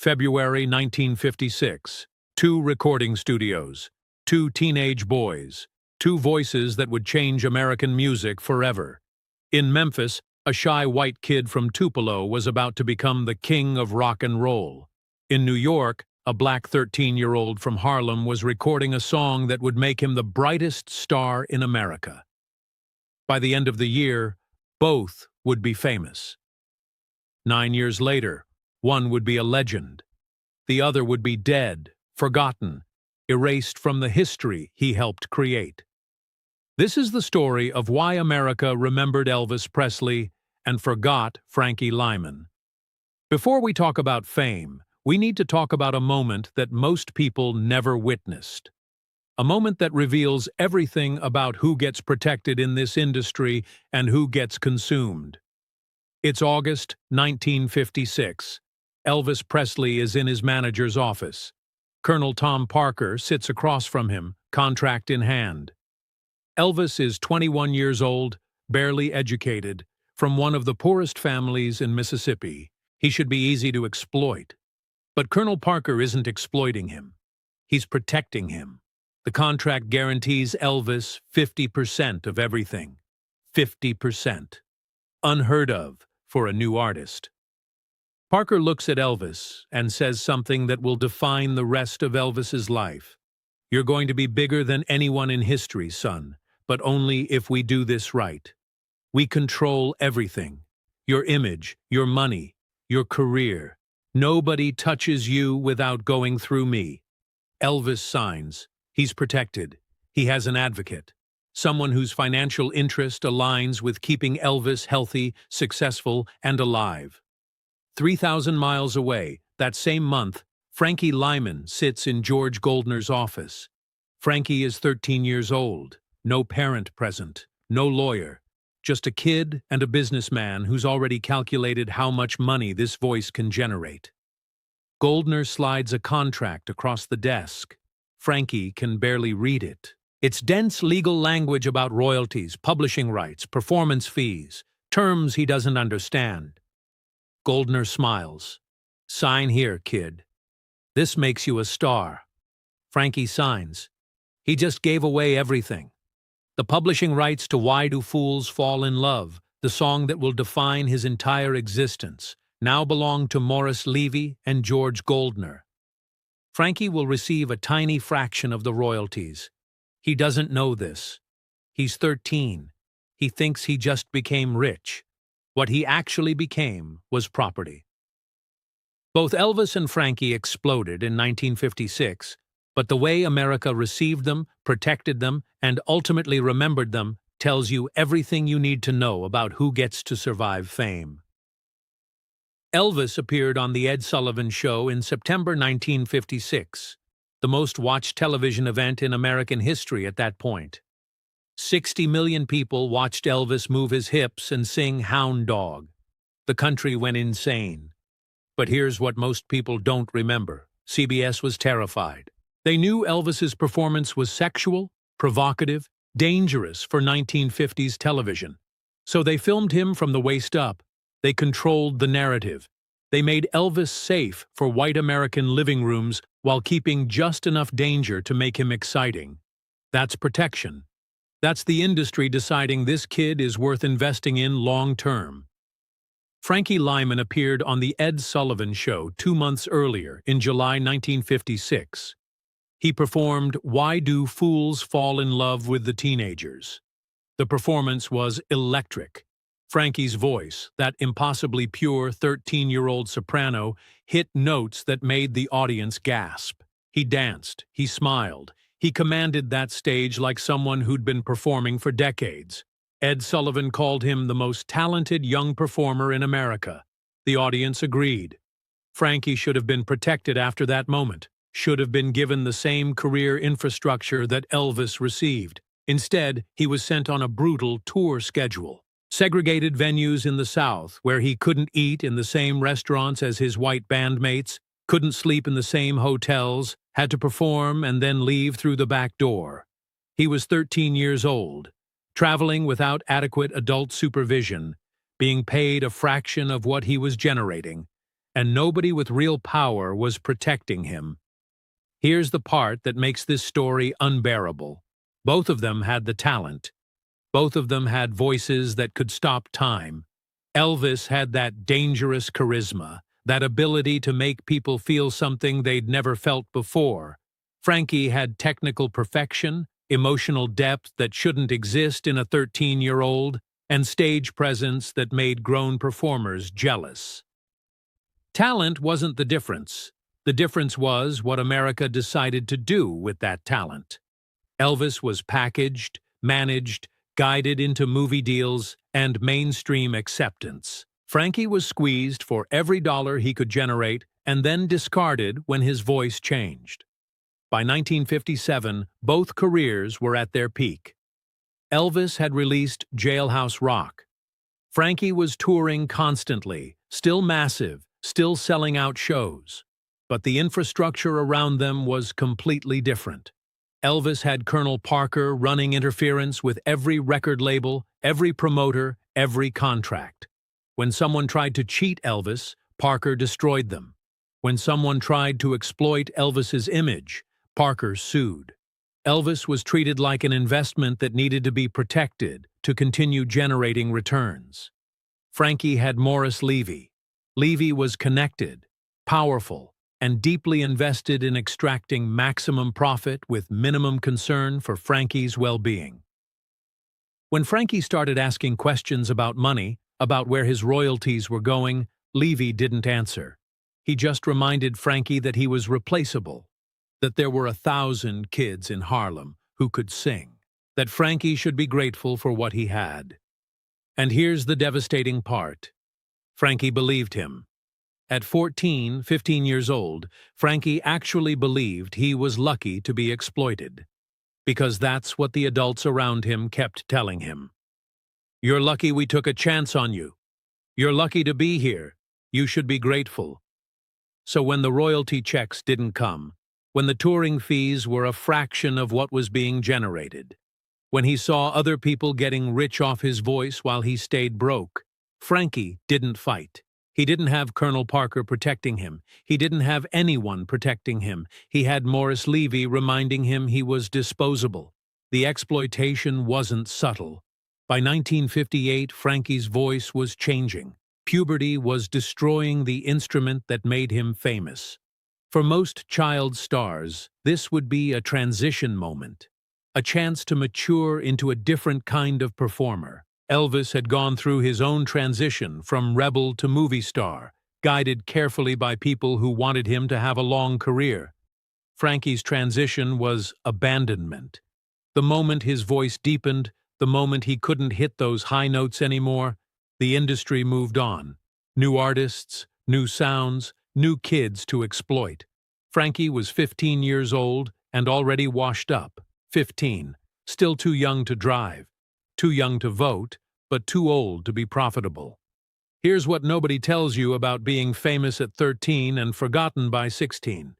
February 1956. 2 recording studios, 2 teenage boys, 2 voices that would change American music forever. In Memphis, a shy white kid from Tupelo was about to become the king of rock and roll. In New York, a black 13-year-old from Harlem was recording a song that would make him the brightest star in America. By the end of the year, both would be famous. 9 years later, one would be a legend. The other would be dead, forgotten, erased from the history he helped create. This is the story of why America remembered Elvis Presley and forgot Frankie Lymon. Before we talk about fame, we need to talk about a moment that most people never witnessed. A moment that reveals everything about who gets protected in this industry and who gets consumed. It's August 1956. Elvis Presley is in his manager's office. Colonel Tom Parker sits across from him, contract in hand. Elvis is 21 years old, barely educated, from one of the poorest families in Mississippi. He should be easy to exploit. But Colonel Parker isn't exploiting him. He's protecting him. The contract guarantees Elvis 50% of everything. 50%. Unheard of for a new artist. Parker looks at Elvis and says something that will define the rest of Elvis's life. "You're going to be bigger than anyone in history, son, but only if we do this right. We control everything. Your image, your money, your career. Nobody touches you without going through me." Elvis signs. He's protected. He has an advocate. Someone whose financial interest aligns with keeping Elvis healthy, successful, and alive. 3,000 miles away, that same month, Frankie Lymon sits in George Goldner's office. Frankie is 13 years old, no parent present, no lawyer, just a kid and a businessman who's already calculated how much money this voice can generate. Goldner slides a contract across the desk. Frankie can barely read it. It's dense legal language about royalties, publishing rights, performance fees, terms he doesn't understand. Goldner smiles. "Sign here, kid. This makes you a star." Frankie signs. He just gave away everything. The publishing rights to Why Do Fools Fall in Love, the song that will define his entire existence, now belong to Morris Levy and George Goldner. Frankie will receive a tiny fraction of the royalties. He doesn't know this. He's 13. He thinks he just became rich. What he actually became was property. Both Elvis and Frankie exploded in 1956, but the way America received them, protected them, and ultimately remembered them tells you everything you need to know about who gets to survive fame. Elvis appeared on The Ed Sullivan Show in September 1956, the most watched television event in American history at that point. 60 million people watched Elvis move his hips and sing Hound Dog. The country went insane. But here's what most people don't remember. CBS was terrified. They knew Elvis's performance was sexual, provocative, dangerous for 1950s television. So they filmed him from the waist up. They controlled the narrative. They made Elvis safe for white American living rooms while keeping just enough danger to make him exciting. That's protection. That's the industry deciding this kid is worth investing in long-term. Frankie Lymon appeared on The Ed Sullivan Show 2 months earlier, in July 1956. He performed Why Do Fools Fall in Love with the Teenagers. The performance was electric. Frankie's voice, that impossibly pure 13-year-old soprano, hit notes that made the audience gasp. He danced, he smiled. He commanded that stage like someone who'd been performing for decades. Ed Sullivan called him the most talented young performer in America. The audience agreed. Frankie should have been protected after that moment, should have been given the same career infrastructure that Elvis received. Instead, he was sent on a brutal tour schedule. Segregated venues in the South, where he couldn't eat in the same restaurants as his white bandmates, couldn't sleep in the same hotels, had to perform and then leave through the back door. He was 13 years old, traveling without adequate adult supervision, being paid a fraction of what he was generating, and nobody with real power was protecting him. Here's the part that makes this story unbearable. Both of them had the talent. Both of them had voices that could stop time. Elvis had that dangerous charisma, that ability to make people feel something they'd never felt before. Frankie had technical perfection, emotional depth that shouldn't exist in a 13-year-old, and stage presence that made grown performers jealous. Talent wasn't the difference. The difference was what America decided to do with that talent. Elvis was packaged, managed, guided into movie deals and mainstream acceptance. Frankie was squeezed for every dollar he could generate and then discarded when his voice changed. By 1957, both careers were at their peak. Elvis had released Jailhouse Rock. Frankie was touring constantly, still massive, still selling out shows. But the infrastructure around them was completely different. Elvis had Colonel Parker running interference with every record label, every promoter, every contract. When someone tried to cheat Elvis, Parker destroyed them. When someone tried to exploit Elvis's image, Parker sued. Elvis was treated like an investment that needed to be protected to continue generating returns. Frankie had Morris Levy. Levy was connected, powerful, and deeply invested in extracting maximum profit with minimum concern for Frankie's well-being. When Frankie started asking questions about money, about where his royalties were going, Levy didn't answer. He just reminded Frankie that he was replaceable, that there were 1,000 kids in Harlem who could sing, that Frankie should be grateful for what he had. And here's the devastating part. Frankie believed him. At 14, 15 years old, Frankie actually believed he was lucky to be exploited, because that's what the adults around him kept telling him. You're lucky we took a chance on you. You're lucky to be here. You should be grateful. So when the royalty checks didn't come, when the touring fees were a fraction of what was being generated, when he saw other people getting rich off his voice while he stayed broke, Frankie didn't fight. He didn't have Colonel Parker protecting him. He didn't have anyone protecting him. He had Morris Levy reminding him he was disposable. The exploitation wasn't subtle. By 1958, Frankie's voice was changing. Puberty was destroying the instrument that made him famous. For most child stars, this would be a transition moment, a chance to mature into a different kind of performer. Elvis had gone through his own transition from rebel to movie star, guided carefully by people who wanted him to have a long career. Frankie's transition was abandonment. The moment his voice deepened, the moment he couldn't hit those high notes anymore, the industry moved on. New artists, new sounds, new kids to exploit. Frankie was 15 years old and already washed up. 15, still too young to drive. Too young to vote, but too old to be profitable. Here's what nobody tells you about being famous at 13 and forgotten by 16.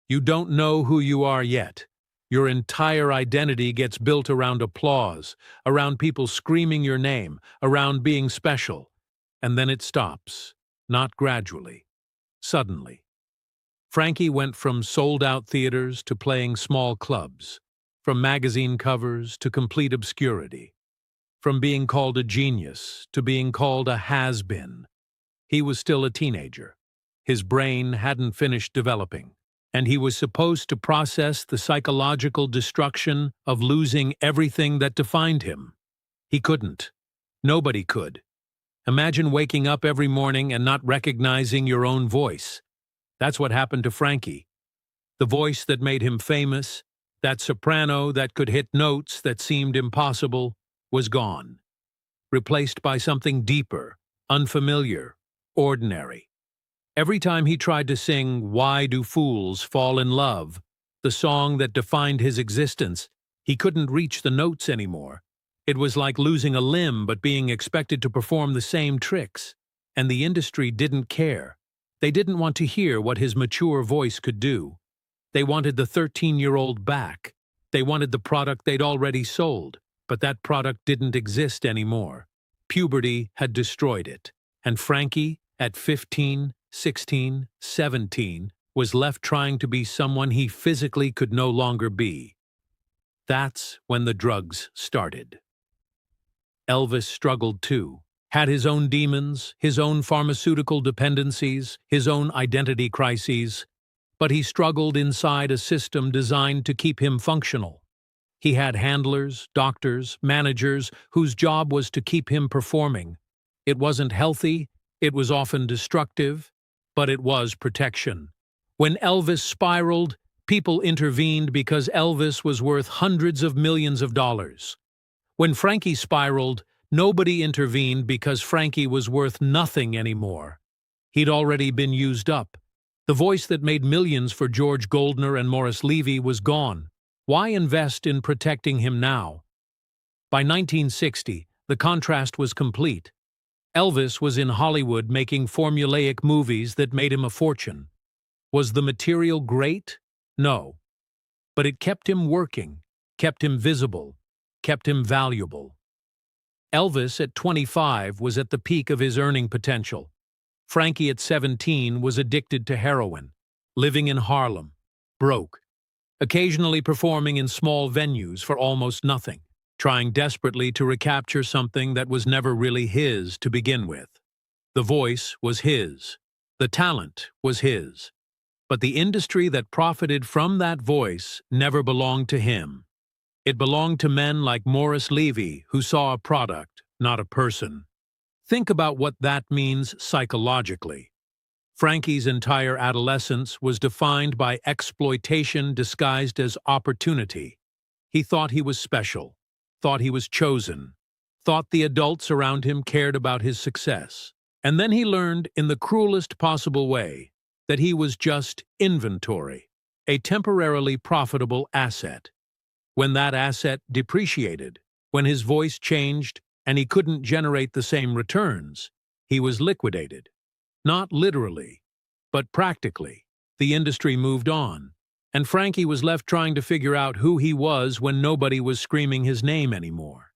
You don't know who you are yet. Your entire identity gets built around applause, around people screaming your name, around being special. And then it stops, not gradually, suddenly. Frankie went from sold-out theaters to playing small clubs, from magazine covers to complete obscurity. From being called a genius to being called a has-been. He was still a teenager. His brain hadn't finished developing, and he was supposed to process the psychological destruction of losing everything that defined him. He couldn't. Nobody could. Imagine waking up every morning and not recognizing your own voice. That's what happened to Frankie. The voice that made him famous, that soprano that could hit notes that seemed impossible, was gone, replaced by something deeper, unfamiliar, ordinary. Every time he tried to sing "Why Do Fools Fall in Love," the song that defined his existence, he couldn't reach the notes anymore. It was like losing a limb but being expected to perform the same tricks. And the industry didn't care. They didn't want to hear what his mature voice could do. They wanted the 13-year-old back. They wanted the product they'd already sold. But that product didn't exist anymore. Puberty had destroyed it. And Frankie, at 15, 16, 17, was left trying to be someone he physically could no longer be. That's when the drugs started. Elvis struggled too, had his own demons, his own pharmaceutical dependencies, his own identity crises, but he struggled inside a system designed to keep him functional. He had handlers, doctors, managers whose job was to keep him performing. It wasn't healthy, it was often destructive, but it was protection. When Elvis spiraled, people intervened because Elvis was worth hundreds of millions of dollars. When Frankie spiraled, nobody intervened because Frankie was worth nothing anymore. He'd already been used up. The voice that made millions for George Goldner and Morris Levy was gone. Why invest in protecting him now? By 1960, the contrast was complete. Elvis was in Hollywood making formulaic movies that made him a fortune. Was the material great? No. But it kept him working, kept him visible, kept him valuable. Elvis at 25 was at the peak of his earning potential. Frankie at 17 was addicted to heroin, living in Harlem, broke, occasionally performing in small venues for almost nothing, trying desperately to recapture something that was never really his to begin with. The voice was his. The talent was his. But the industry that profited from that voice never belonged to him. It belonged to men like Morris Levy, who saw a product, not a person. Think about what that means psychologically. Frankie's entire adolescence was defined by exploitation disguised as opportunity. He thought he was special, thought he was chosen, thought the adults around him cared about his success. And then he learned, in the cruelest possible way, that he was just inventory, a temporarily profitable asset. When that asset depreciated, when his voice changed and he couldn't generate the same returns, he was liquidated. Not literally, but practically. The industry moved on, and Frankie was left trying to figure out who he was when nobody was screaming his name anymore.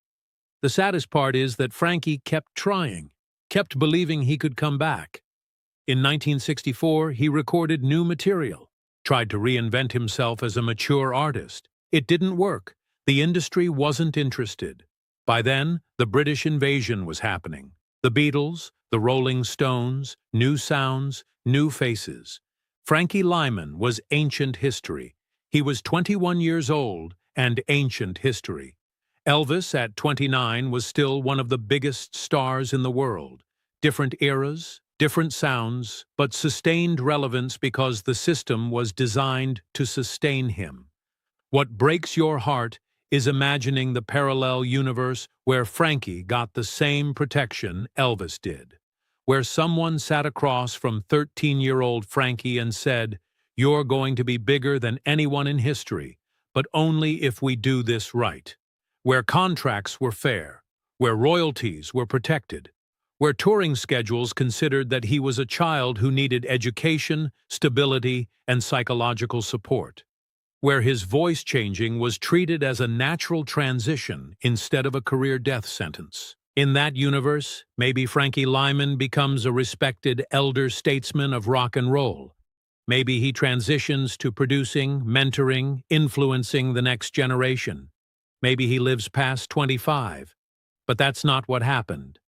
The saddest part is that Frankie kept trying, kept believing he could come back. In 1964, he recorded new material, tried to reinvent himself as a mature artist. It didn't work. The industry wasn't interested. By then, the British invasion was happening. The Beatles, the Rolling Stones, new sounds, new faces. Frankie Lymon was ancient history. He was 21 years old and ancient history. Elvis, at 29, was still one of the biggest stars in the world. Different eras, different sounds, but sustained relevance because the system was designed to sustain him. What breaks your heart is imagining the parallel universe where Frankie got the same protection Elvis did, where someone sat across from 13-year-old Frankie and said, "You're going to be bigger than anyone in history, but only if we do this right," where contracts were fair, where royalties were protected, where touring schedules considered that he was a child who needed education, stability, and psychological support, where his voice changing was treated as a natural transition instead of a career death sentence. In that universe, maybe Frankie Lymon becomes a respected elder statesman of rock and roll. Maybe he transitions to producing, mentoring, influencing the next generation. Maybe he lives past 25. But that's not what happened.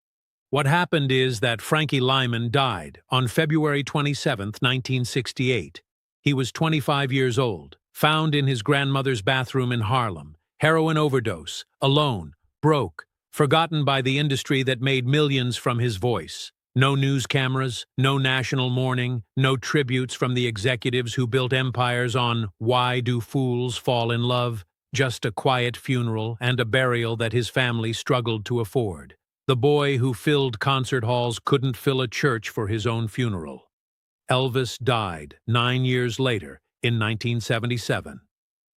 What happened is that Frankie Lymon died on February 27, 1968. He was 25 years old, found in his grandmother's bathroom in Harlem, heroin overdose, alone, broke, forgotten by the industry that made millions from his voice. No news cameras, no national mourning, no tributes from the executives who built empires on "Why do fools fall in love?" Just a quiet funeral and a burial that his family struggled to afford. The boy who filled concert halls couldn't fill a church for his own funeral. Elvis died 9 years later, in 1977.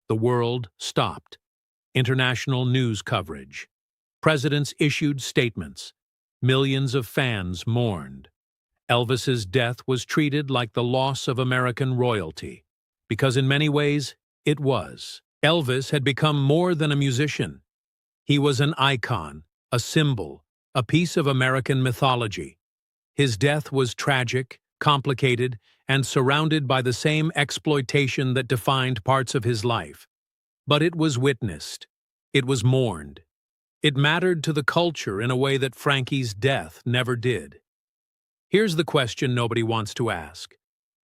The world stopped. International news coverage. Presidents issued statements. Millions of fans mourned. Elvis's death was treated like the loss of American royalty, because in many ways, it was. Elvis had become more than a musician. He was an icon, a symbol, a piece of American mythology. His death was tragic, complicated, and surrounded by the same exploitation that defined parts of his life. But it was witnessed. It was mourned. It mattered to the culture in a way that Frankie's death never did. Here's the question nobody wants to ask.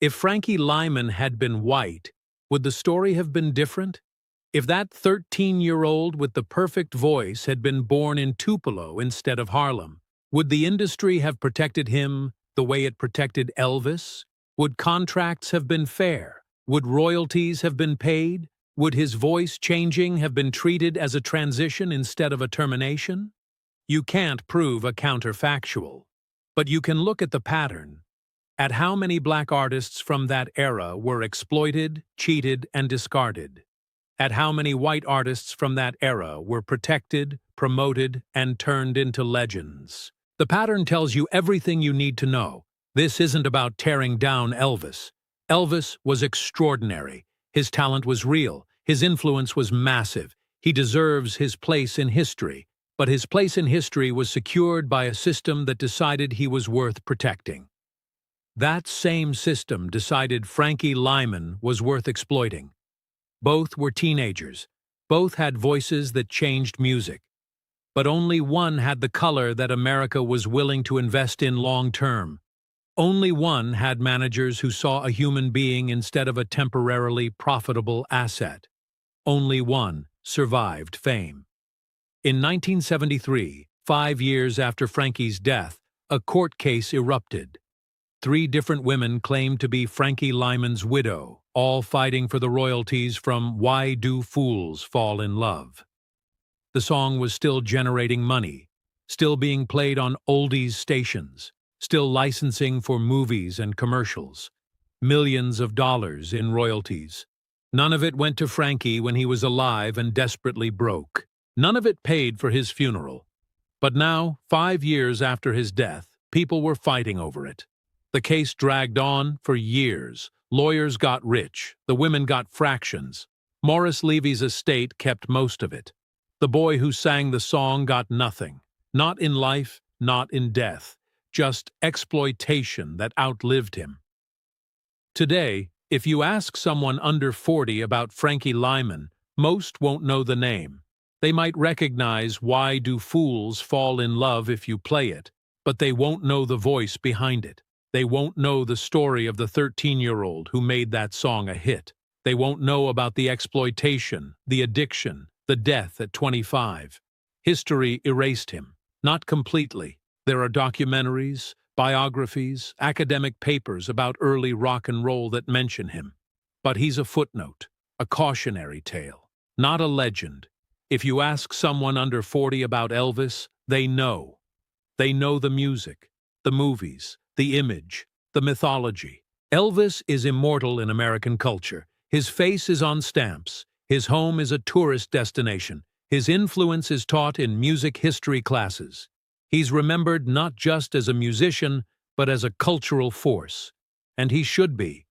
If Frankie Lymon had been white, would the story have been different? If that 13-year-old with the perfect voice had been born in Tupelo instead of Harlem, would the industry have protected him the way it protected Elvis? Would contracts have been fair? Would royalties have been paid? Would his voice changing have been treated as a transition instead of a termination? You can't prove a counterfactual, but you can look at the pattern, at how many black artists from that era were exploited, cheated, and discarded, at how many white artists from that era were protected, promoted, and turned into legends. The pattern tells you everything you need to know. This isn't about tearing down Elvis. Elvis was extraordinary. His talent was real. His influence was massive. He deserves his place in history. But his place in history was secured by a system that decided he was worth protecting. That same system decided Frankie Lymon was worth exploiting. Both were teenagers. Both had voices that changed music. But only one had the color that America was willing to invest in long-term. Only one had managers who saw a human being instead of a temporarily profitable asset. Only one survived fame. In 1973, 5 years after Frankie's death, a court case erupted. 3 different women claimed to be Frankie Lymon's widow, all fighting for the royalties from Why Do Fools Fall in Love? The song was still generating money, still being played on oldies stations, still licensing for movies and commercials. Millions of dollars in royalties. None of it went to Frankie when he was alive and desperately broke. None of it paid for his funeral. But now, 5 years after his death, people were fighting over it. The case dragged on for years. Lawyers got rich. The women got fractions. Morris Levy's estate kept most of it. The boy who sang the song got nothing. Not in life, not in death. Just exploitation that outlived him. Today, if you ask someone under 40 about Frankie Lymon, most won't know the name. They might recognize Why Do Fools Fall in Love if you play it, but they won't know the voice behind it. They won't know the story of the 13-year-old who made that song a hit. They won't know about the exploitation, the addiction, the death at 25. History erased him. Not completely. There are documentaries, biographies, academic papers about early rock and roll that mention him. But he's a footnote, a cautionary tale, not a legend. If you ask someone under 40 about Elvis, they know. They know the music, the movies, the image, the mythology. Elvis is immortal in American culture. His face is on stamps. His home is a tourist destination. His influence is taught in music history classes. He's remembered not just as a musician, but as a cultural force. And he should be.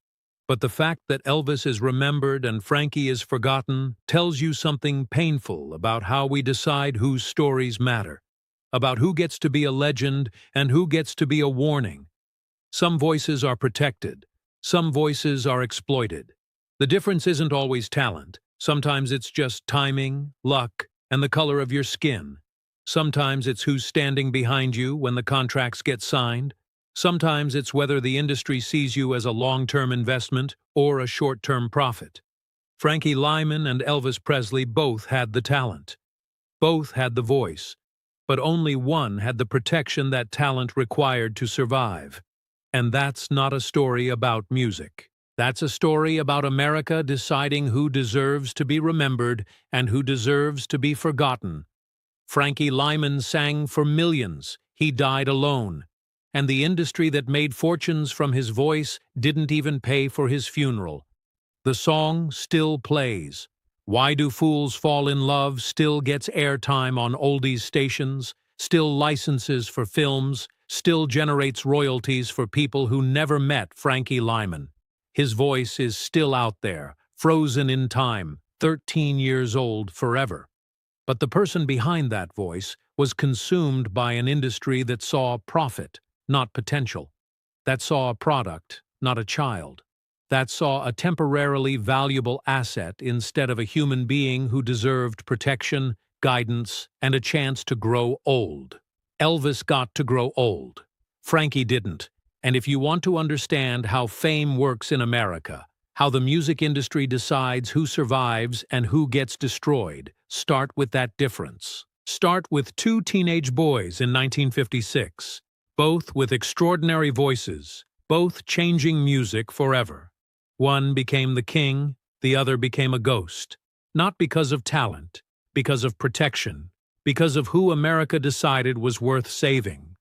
But the fact that Elvis is remembered and Frankie is forgotten tells you something painful about how we decide whose stories matter, about who gets to be a legend and who gets to be a warning. Some voices are protected. Some voices are exploited. The difference isn't always talent. Sometimes it's just timing, luck, and the color of your skin. Sometimes it's who's standing behind you when the contracts get signed. Sometimes it's whether the industry sees you as a long-term investment or a short-term profit. Frankie Lymon and Elvis Presley both had the talent. Both had the voice. But only one had the protection that talent required to survive. And that's not a story about music. That's a story about America deciding who deserves to be remembered and who deserves to be forgotten. Frankie Lymon sang for millions. He died alone. And the industry that made fortunes from his voice didn't even pay for his funeral. The song still plays. Why Do Fools Fall in Love still gets airtime on oldies stations, still licenses for films, still generates royalties for people who never met Frankie Lymon. His voice is still out there, frozen in time, 13 years old forever. But the person behind that voice was consumed by an industry that saw profit, not potential. that saw a product, not a child, that saw a temporarily valuable asset instead of a human being who deserved protection, guidance, and a chance to grow old. Elvis got to grow old. Frankie didn't. And if you want to understand how fame works in America, how the music industry decides who survives and who gets destroyed, start with that difference. Start with two teenage boys in 1956, both with extraordinary voices, both changing music forever. One became the king, the other became a ghost. Not because of talent, because of protection, because of who America decided was worth saving.